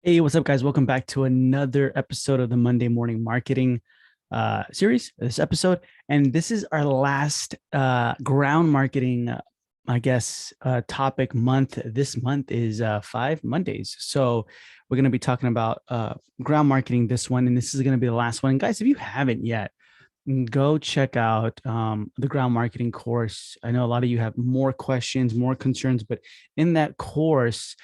Hey, what's up, guys? Welcome back to another episode of the Monday Morning Marketing series. This episode, and this is our last ground marketing, topic month. This month is 5 Mondays, so we're going to be talking about ground marketing this one, and this is going to be the last one. And guys, if you haven't yet, go check out the ground marketing course. I know a lot of you have more questions, more concerns, but in that course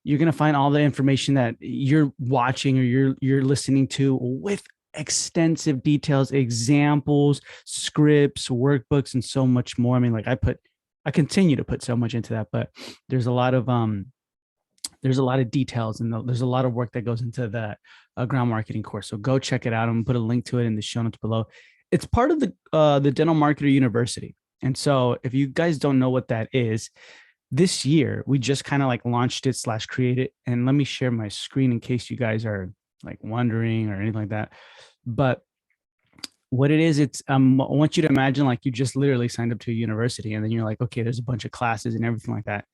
you're going to find all the information that you're watching or you're listening to with extensive details, examples, scripts, workbooks, and so much more. I mean, like I continue to put so much into that, but there's a lot of there's a lot of details and there's a lot of work that goes into that ground marketing course. So go check it out. I'm gonna put a link to it in the show notes below. It's part of the Dental Marketer University. And so if you guys don't know what that is, this year we just kind of like launched it slash created. And let me share my screen in case you guys are like wondering or anything like that. But what it is, it's I want you to imagine like you just literally signed up to a university and then you're like, okay, there's a bunch of classes and everything like that.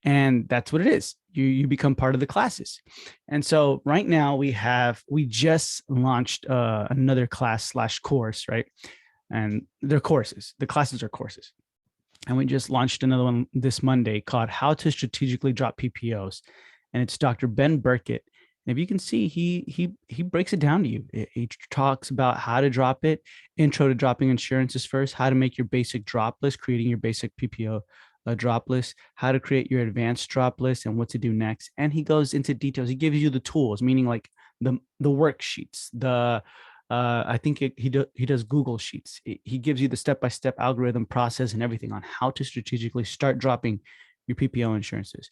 And that's what it is. You become part of the classes. And so right now we just launched another class slash course, right? And they're courses. The classes are courses. And we just launched another one this Monday called How to Strategically Drop PPOs. And it's Dr. Ben Burkett. And if you can see, he breaks it down to you. He talks about how to drop it, intro to dropping insurances first, how to make your basic drop list, creating your basic PPO drop list, how to create your advanced drop list, and what to do next. And he goes into details. He gives you the tools, meaning like the worksheets, the I think he does Google Sheets. He gives you the step-by-step algorithm process and everything on how to strategically start dropping your PPO insurances.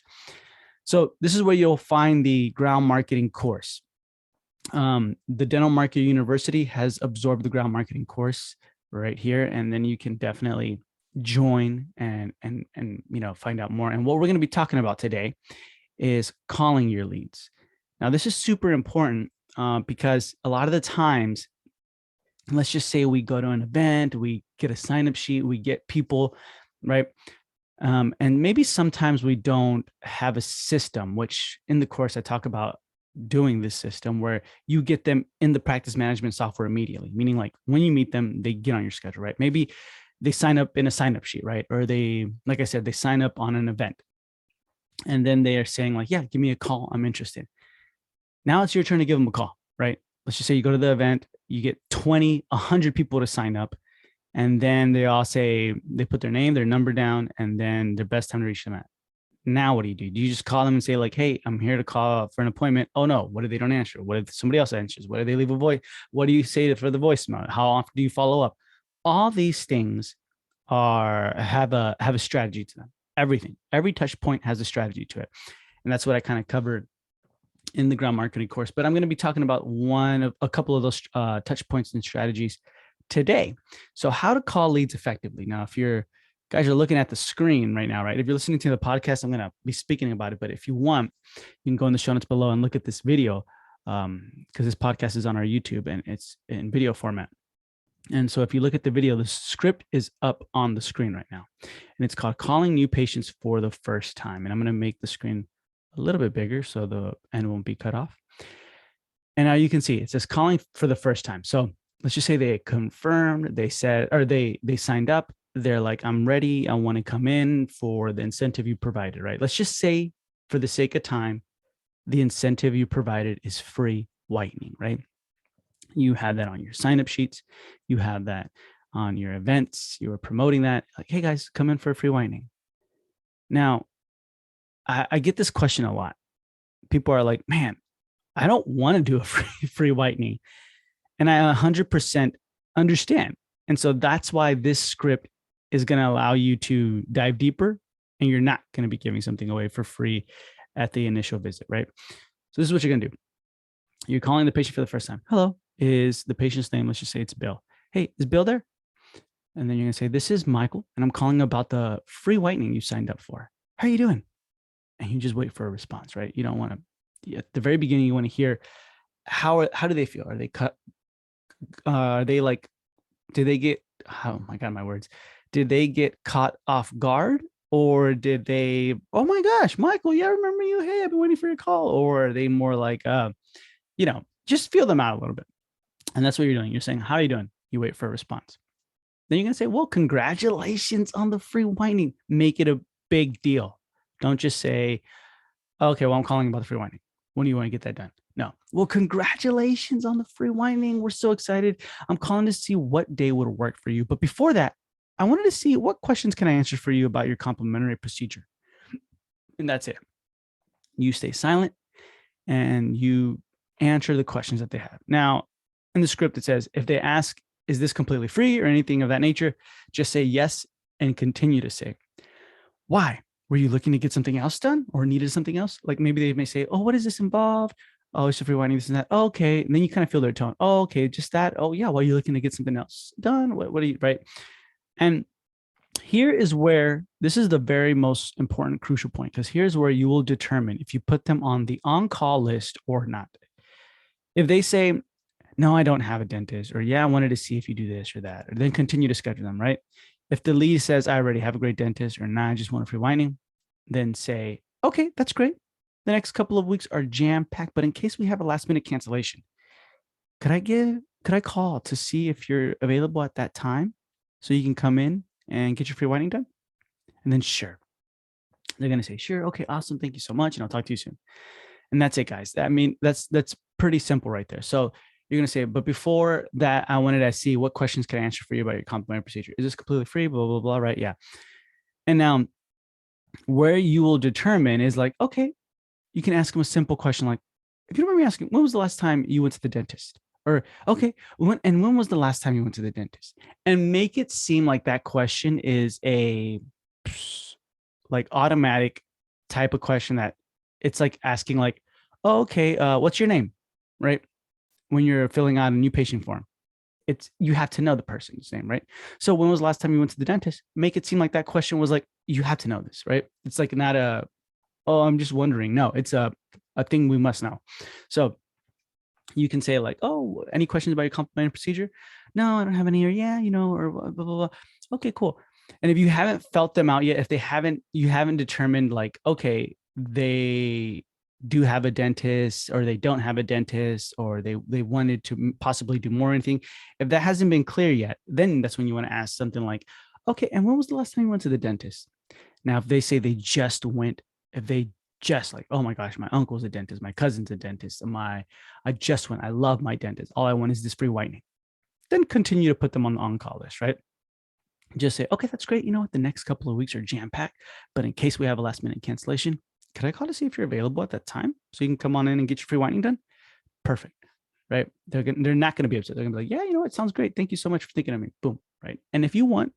So this is where you'll find the ground marketing course. The Dental Marketer University has absorbed the ground marketing course right here, and then you can definitely join and find out more. And what we're going to be talking about today is calling your leads. Now, this is super important because a lot of the times, let's just say we go to an event, we get a sign up sheet, we get people, right? And maybe sometimes we don't have a system, which in the course I talk about doing this system where you get them in the practice management software immediately, meaning like when you meet them, they get on your schedule, right? Maybe they sign up in a sign up sheet, right? Or they, like I said, they sign up on an event and then they are saying like, yeah, give me a call. I'm interested. Now it's your turn to give them a call, right? Let's just say you go to the event, you get 20, 100 people to sign up. And then they all say, they put their name, their number down, and then their best time to reach them at. Now, what do? Do you just call them and say like, hey, I'm here to call for an appointment? Oh no, what if they don't answer? What if somebody else answers? What if they leave a voice? What do you say for the voicemail? How often do you follow up? All these things have a strategy to them. Everything, every touch point has a strategy to it. And that's what I kind of covered in the ground marketing course, but I'm going to be talking about one of a couple of those touch points and strategies today. So how to call leads effectively. Now, if you're guys are looking at the screen right now, right? If you're listening to the podcast, I'm going to be speaking about it. But if you want, you can go in the show notes below and look at this video because this podcast is on our YouTube and it's in video format. And so if you look at the video, the script is up on the screen right now. And it's called Calling New Patients for the First Time. And I'm going to make the screen a little bit bigger so the end won't be cut off. And now you can see it says calling for the first time. So let's just say they confirmed, they said, or they signed up. They're like, I'm ready. I want to come in for the incentive you provided, right? Let's just say for the sake of time, the incentive you provided is free whitening, right? You have that on your sign-up sheets. You have that on your events. You were promoting that. Like, hey guys, come in for a free whitening. Now, I get this question a lot. People are like, man, I don't want to do a free whitening. And I 100% understand. And so that's why this script is going to allow you to dive deeper and you're not going to be giving something away for free at the initial visit, right? So this is what you're going to do. You're calling the patient for the first time. Hello, is the patient's name? Let's just say it's Bill. Hey, is Bill there? And then you're going to say, this is Michael, and I'm calling about the free whitening you signed up for. How are you doing? And you just wait for a response, right? You don't want to, at the very beginning, you want to hear how do they feel? Are they cut? Are they like, did they get, oh my God, my words. Did they get caught off guard? Or did they, oh my gosh, Michael, yeah, I remember you. Hey, I've been waiting for your call. Or are they more like, just feel them out a little bit. And that's what you're doing. You're saying, how are you doing? You wait for a response. Then you're going to say, well, congratulations on the free whining. Make it a big deal. Don't just say, okay, well, I'm calling about the free whining. When do you want to get that done? No. Well, congratulations on the free whining. We're so excited. I'm calling to see what day would work for you. But before that, I wanted to see what questions can I answer for you about your complimentary procedure. And that's it. You stay silent and you answer the questions that they have. Now, in the script, it says, if they ask, is this completely free or anything of that nature, just say yes and continue to say, why? Were you looking to get something else done or needed something else? Like maybe they may say, oh, what does this involve? Oh, it's free whining, this and that. Oh, okay. And then you kind of feel their tone. Oh, okay, just that. Oh, yeah. Well, are you looking to get something else done? What are you, right? And here is where this is the very most important crucial point, because here's where you will determine if you put them on the on-call list or not. If they say, no, I don't have a dentist, or yeah, I wanted to see if you do this or that, or then continue to schedule them, right? If the lead says, I already have a great dentist, or nah, I just want a free whining, then say, okay, that's great. The next couple of weeks are jam-packed, but in case we have a last minute cancellation, could I call to see if you're available at that time so you can come in and get your free whining done? And then sure. They're gonna say, sure, okay, awesome, thank you so much, and I'll talk to you soon. And that's it, guys. I mean, that's pretty simple right there. So you're gonna say, but before that, I wanted to see what questions can I answer for you about your complimentary procedure. Is this completely free? Blah, blah, blah, right? Yeah. And now where you will determine is like, okay, you can ask them a simple question like, if you don't remember me asking, when was the last time you went to the dentist? Or okay, when was the last time you went to the dentist? And make it seem like that question is a like automatic type of question that it's like asking like, oh, okay, what's your name? Right? When you're filling out a new patient form, it's you have to know the person's name, right? So when was the last time you went to the dentist? Make it seem like that question was like, you have to know this, right? It's like not a, oh, I'm just wondering. No, it's a thing we must know. So you can say like, oh, any questions about your complimentary procedure? No, I don't have any, or yeah, or blah, blah, blah. Okay, cool. And if you haven't felt them out yet, if you haven't determined like, okay, they do have a dentist or they don't have a dentist, or they wanted to possibly do more or anything, if that hasn't been clear yet, then that's when you want to ask something like, okay, and when was the last time you went to the dentist? Now, if they say they just went, if they just like, oh my gosh, my uncle's a dentist, my cousin's a dentist, I just went, I love my dentist. All I want is this free whitening. Then continue to put them on the on-call list, right? Just say, okay, that's great. You know what? The next couple of weeks are jam-packed, but in case we have a last minute cancellation, could I call to see if you're available at that time so you can come on in and get your free whitening done? Perfect. Right? They're not going to be upset. They're going to be like, yeah, you know what? Sounds great. Thank you so much for thinking of me. Boom. Right. And if you want,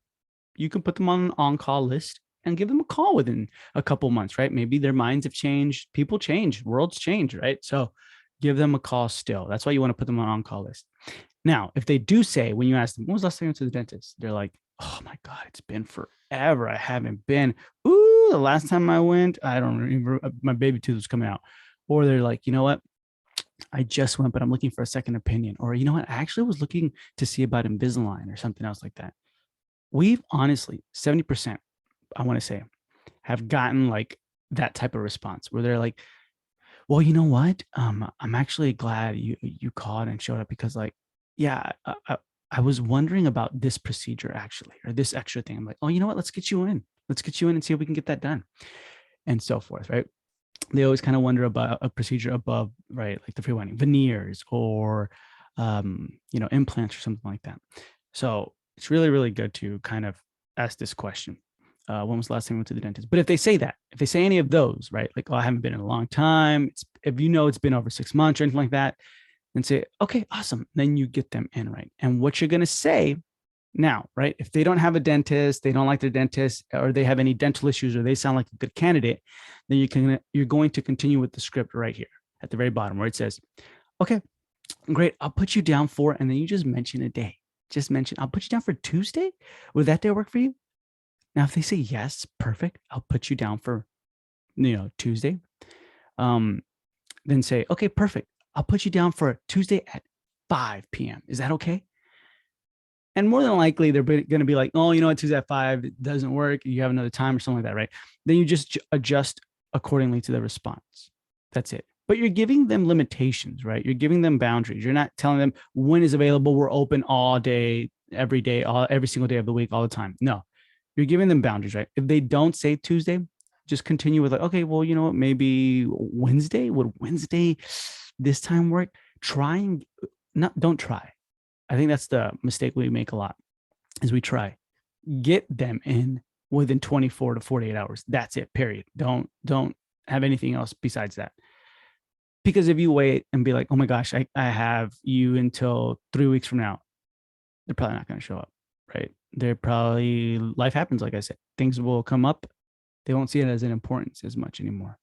you can put them on an on-call list and give them a call within a couple months, right? Maybe their minds have changed. People change. Worlds change, right? So give them a call still. That's why you want to put them on on-call list. Now, if they do say, when you ask them, when was the last time you went to the dentist? They're like, oh my God, it's been forever. I haven't been. Ooh, the last time I went, I don't remember, my baby tooth was coming out. Or they're like, you know what? I just went, but I'm looking for a second opinion. Or, you know what? I actually was looking to see about Invisalign or something else like that. We've honestly, 70%, I want to say, have gotten like that type of response where they're like, well, you know what? I'm actually glad you called and showed up because like, yeah, I was wondering about this procedure actually, or this extra thing. I'm like, oh, you know what? Let's get you in. Let's get you in and see if we can get that done, and so forth, right? They always kind of wonder about a procedure above, right? Like the free whitening, veneers, or implants or something like that. So it's really, really good to kind of ask this question. When was the last time you went to the dentist? But if they say that, if they say any of those, right? Like, oh, I haven't been in a long time. If it's been over 6 months or anything like that, then say, okay, awesome. Then you get them in, right? And what you're going to say now, right? If they don't have a dentist, they don't like their dentist, or they have any dental issues, or they sound like a good candidate, then you're going to continue with the script right here at the very bottom where it says, okay, great. I'll put you down for, and then you just mention a day. Just mention, I'll put you down for Tuesday. Would that day work for you? Now, if they say yes, perfect. I'll put you down for, Tuesday. Then say, okay, perfect. I'll put you down for Tuesday at 5 p.m. Is that okay? And more than likely, they're going to be like, oh, you know what, Tuesday at 5, it doesn't work. You have another time or something like that, right? Then you just adjust accordingly to the response. That's it. But you're giving them limitations, right? You're giving them boundaries. You're not telling them when is available. We're open all day, every day, every single day of the week, all the time. No, you're giving them boundaries, right? If they don't say Tuesday, just continue with like, okay, well, you know what, maybe Wednesday. Would Wednesday this time work? Try and not don't try. I think that's the mistake we make a lot is we try. Get them in within 24 to 48 hours. That's it, period. Don't have anything else besides that. Because if you wait and be like, oh my gosh, I have you until 3 weeks from now, they're probably not going to show up, right? They're probably, life happens, like I said, things will come up. They won't see it as an importance as much anymore.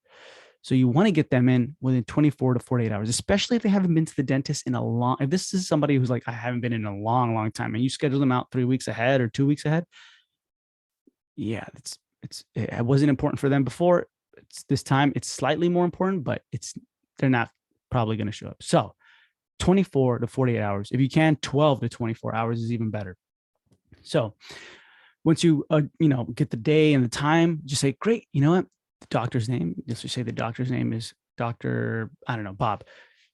So you want to get them in within 24 to 48 hours, especially if they haven't been to the dentist in a long, if this is somebody who's like, I haven't been in a long, long time, and you schedule them out 3 weeks ahead or 2 weeks ahead. Yeah, it wasn't important for them before. It's this time it's slightly more important, but they're not probably going to show up. So 24 to 48 hours. If you can, 12 to 24 hours is even better. So once you get the day and the time, just say, great, you know what? The doctor's name, let's just say the doctor's name is Dr. I don't know, Bob.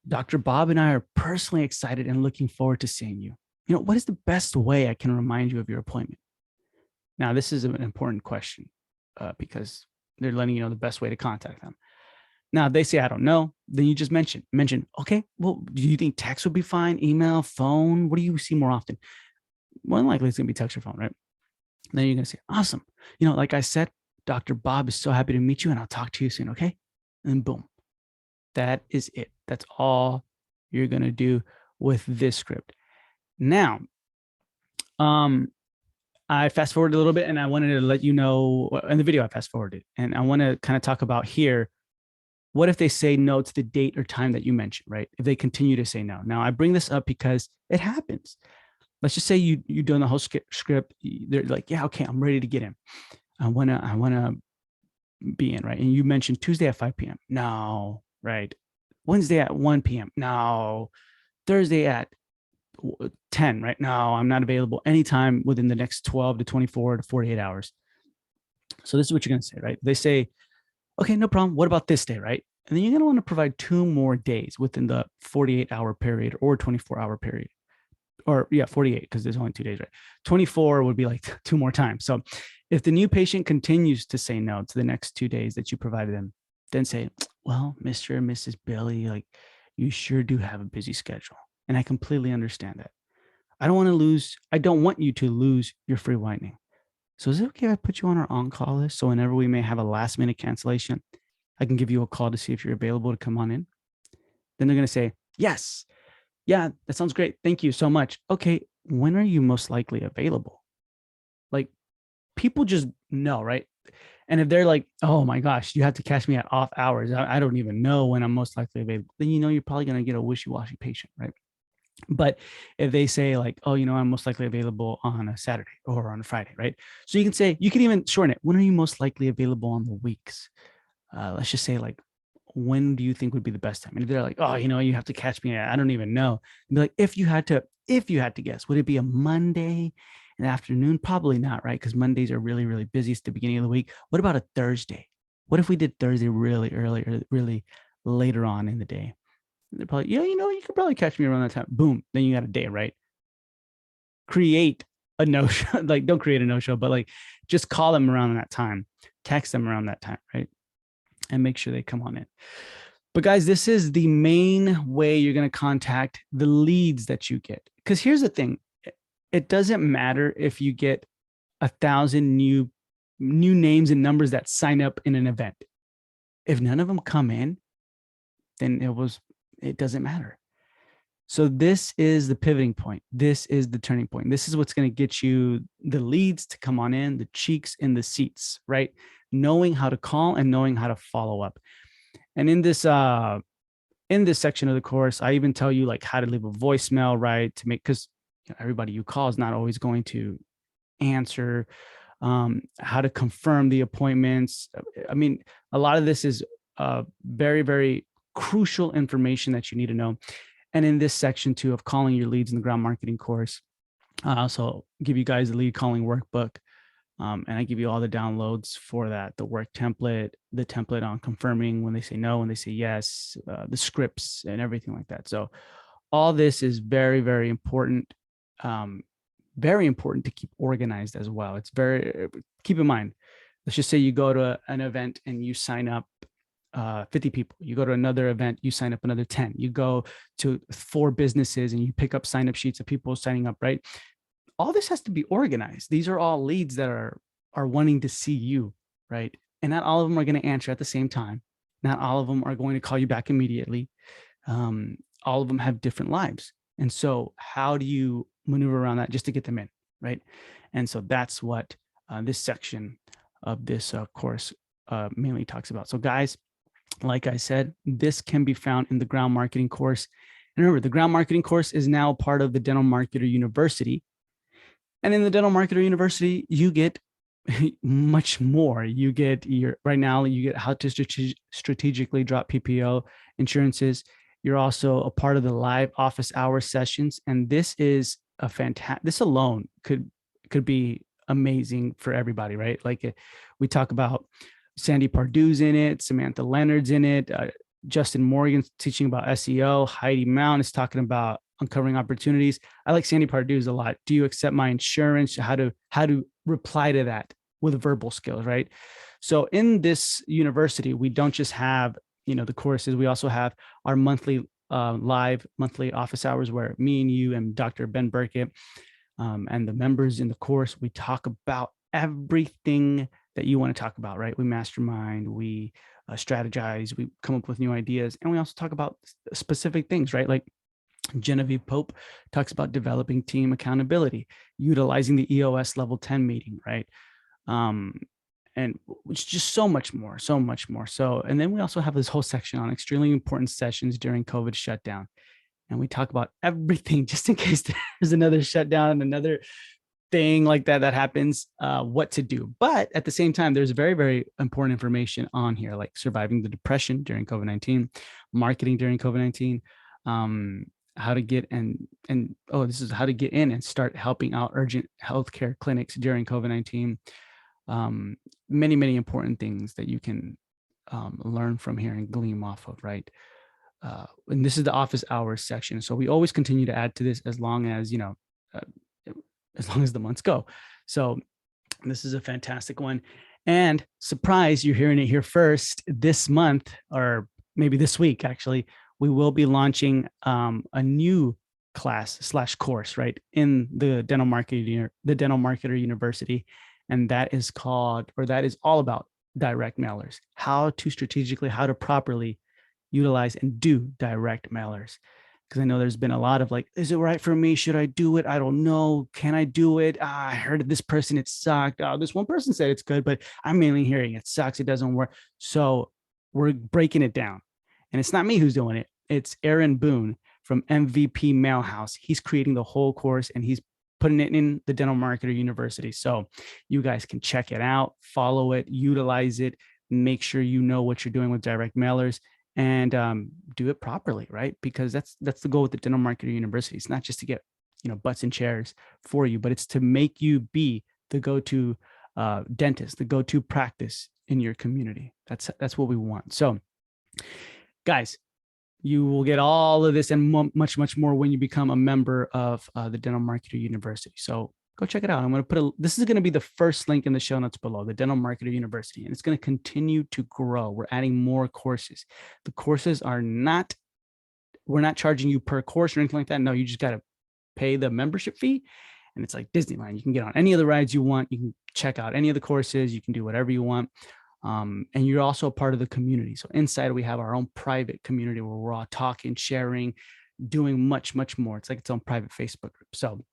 Dr. Bob and I are personally excited and looking forward to seeing you. You know, what is the best way I can remind you of your appointment? Now, this is an important question because they're letting you know the best way to contact them. Now, if they say, I don't know, then you just mention, okay, well, do you think text would be fine? Email, phone? What do you see more often? More than likely, it's going to be text or phone, right? And then you're going to say, awesome. You know, like I said, Dr. Bob is so happy to meet you and I'll talk to you soon. Okay. And boom, that is it. That's all you're going to do with this script. Now, I fast forwarded a little bit and I wanted to let you know in the video I fast forwarded and I want to kind of talk about here. What if they say no to the date or time that you mentioned, right? If they continue to say no. Now I bring this up because it happens. Let's just say you're doing the whole script. They're like, yeah, okay, I'm ready to get in. I wanna be in, right? And you mentioned Tuesday at 5 p.m. No, right? Wednesday at 1 p.m. No, Thursday at 10, right? No, I'm not available anytime within the next 12 to 24 to 48 hours. So this is what you're gonna say, right? They say, okay, no problem. What about this day, right? And then you're gonna want to provide 2 more days within the 48-hour period or 24-hour period. Or yeah, 48, because there's only 2 days, right? 24 would be like 2 more times. So if the new patient continues to say no to the next 2 days that you provided them, then say, well, Mr. and Mrs. Billy, like you sure do have a busy schedule. And I completely understand that. I don't want you to lose your free whitening. So is it okay if I put you on our on-call list? So whenever we may have a last minute cancellation, I can give you a call to see if you're available to come on in. Then they're going to say, yes, yeah, that sounds great. Thank you so much. Okay, when are you most likely available? Like people just know, right? And if they're like, oh my gosh, you have to catch me at off hours. I don't even know when I'm most likely available. Then you know you're probably going to get a wishy-washy patient, right? But if they say like, oh, you know, I'm most likely available on a Saturday or on a Friday, right? So you can say, you can even shorten it. When are you most likely available on the weeks? Let's just say like, when do you think would be the best time? And if they're like, oh, you know, you have to catch me. I don't even know. And be like, if you had to guess, would it be a Monday in the afternoon? Probably not, right? Because Mondays are really, really busy. It's the beginning of the week. What about a Thursday? What if we did Thursday really early or really later on in the day? They're probably, yeah, you know, you could probably catch me around that time. Boom. Then you got a day, right? Create a no-show. Like, don't create a no-show, but like just call them around that time, text them around that time, right? And make sure they come on in. But guys, this is the main way you're going to contact the leads that you get. Because here's the thing. It doesn't matter if you get 1,000 new names and numbers that sign up in an event. If none of them come in, then it doesn't matter. So this is the pivoting point. This is the turning point. This is what's going to get you the leads to come on in, the cheeks in the seats, right? Knowing how to call and knowing how to follow up. And in this section of the course, I even tell you like how to leave a voicemail, right? To make, because everybody you call is not always going to answer, how to confirm the appointments. I mean, a lot of this is very, very crucial information that you need to know. And in this section too of calling your leads in the ground marketing course, I also give you guys the lead calling workbook. And I give you all the downloads for that, the work template, the template on confirming when they say no, when they say yes, the scripts and everything like that. So all this is very, very important. Um, very important to keep organized as well. It's very, keep in mind, let's just say you go to an event and you sign up 50 people. You go to another event, you sign up another 10. You go to 4 businesses and you pick up sign up sheets of people signing up, right? All this has to be organized. These are all leads that are wanting to see you, right? And not all of them are going to answer at the same time. Not all of them are going to call you back immediately. All of them have different lives. And so how do you maneuver around that just to get them in, right? And so that's what this section of this course mainly talks about. So guys, like I said, this can be found in the ground marketing course. And remember, the ground marketing course is now part of the Dental Marketer University. And in the Dental Marketer University, you get much more. You get your right now, you get how to strategically drop PPO insurances. You're also a part of the live office hour sessions. And this is a fantastic, this alone could be amazing for everybody, right? Like we talk about Sandy Pardue's in it, Samantha Leonard's in it, Justin Morgan's teaching about SEO, Heidi Mount is talking about uncovering opportunities. I like Sandy Pardue's a lot. Do you accept my insurance? How to reply to that with verbal skills, right? So in this university, we don't just have, the courses, we also have our monthly live monthly office hours where me and you and Dr. Ben Burkett and the members in the course, we talk about everything that you want to talk about, right? We mastermind, we strategize, we come up with new ideas, and we also talk about specific things, right? Like Genevieve Pope talks about developing team accountability, utilizing the EOS level 10 meeting, right? And it's just so much more, so much more. So, and then we also have this whole section on extremely important sessions during COVID shutdown. And we talk about everything just in case there's another shutdown, another thing like that happens, what to do. But at the same time, there's very, very important information on here, like surviving the depression during COVID-19, marketing during COVID-19, how to get this is how to get in and start helping out urgent healthcare clinics during COVID-19. Many, many important things that you can learn from here and glean off of, right? And this is the office hours section. So we always continue to add to this as long as, as long as the months go. So this is a fantastic one. And surprise, you're hearing it here first. This month, or maybe this week, actually, we will be launching a new class/course, right, in the Dental Marketer University. And that is all about direct mailers, how to properly utilize and do direct mailers. Because I know there's been a lot of like, is it right for me? Should I do it? I don't know. Can I do it? I heard of this person, it sucked. Oh, this one person said it's good, but I'm mainly hearing it sucks. It doesn't work. So we're breaking it down. And it's not me who's doing it. It's Aaron Boone from MVP Mailhouse. He's creating the whole course and he's putting it in the Dental Marketer University. So you guys can check it out, follow it, utilize it, make sure you know what you're doing with direct mailers, and do it properly, right? Because that's the goal with the Dental Marketer University. It's not just to get butts in chairs for you, but it's to make you be the go-to dentist, the go-to practice in your community. That's what we want. So, guys, you will get all of this and much, much more when you become a member of the Dental Marketer University. So go check it out. I'm going to put this is going to be the first link in the show notes below, the Dental Marketer University, and it's going to continue to grow. We're adding more courses. The courses we're not charging you per course or anything like that. No, you just got to pay the membership fee. And it's like Disneyland. You can get on any of the rides you want. You can check out any of the courses. You can do whatever you want. And you're also a part of the community. So inside we have our own private community where we're all talking, sharing, doing much, much more. It's like its own private Facebook group. So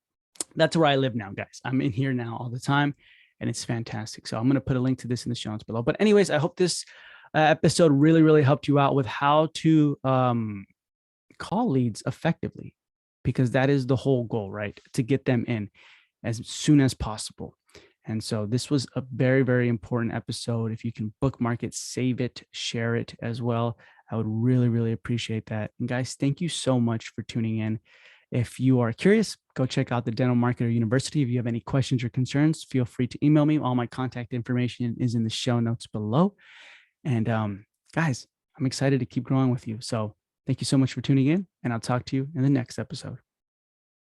that's where I live now, guys. I'm in here now all the time and it's fantastic. So I'm going to put a link to this in the show notes below. But anyways, I hope this episode really, really helped you out with how to call leads effectively, because that is the whole goal, right? To get them in as soon as possible. And so this was a very, very important episode. If you can bookmark it, save it, share it as well, I would really, really appreciate that. And guys, thank you so much for tuning in. If you are curious, go check out the Dental Marketer University. If you have any questions or concerns, feel free to email me. All my contact information is in the show notes below. And guys, I'm excited to keep growing with you. So thank you so much for tuning in, and I'll talk to you in the next episode.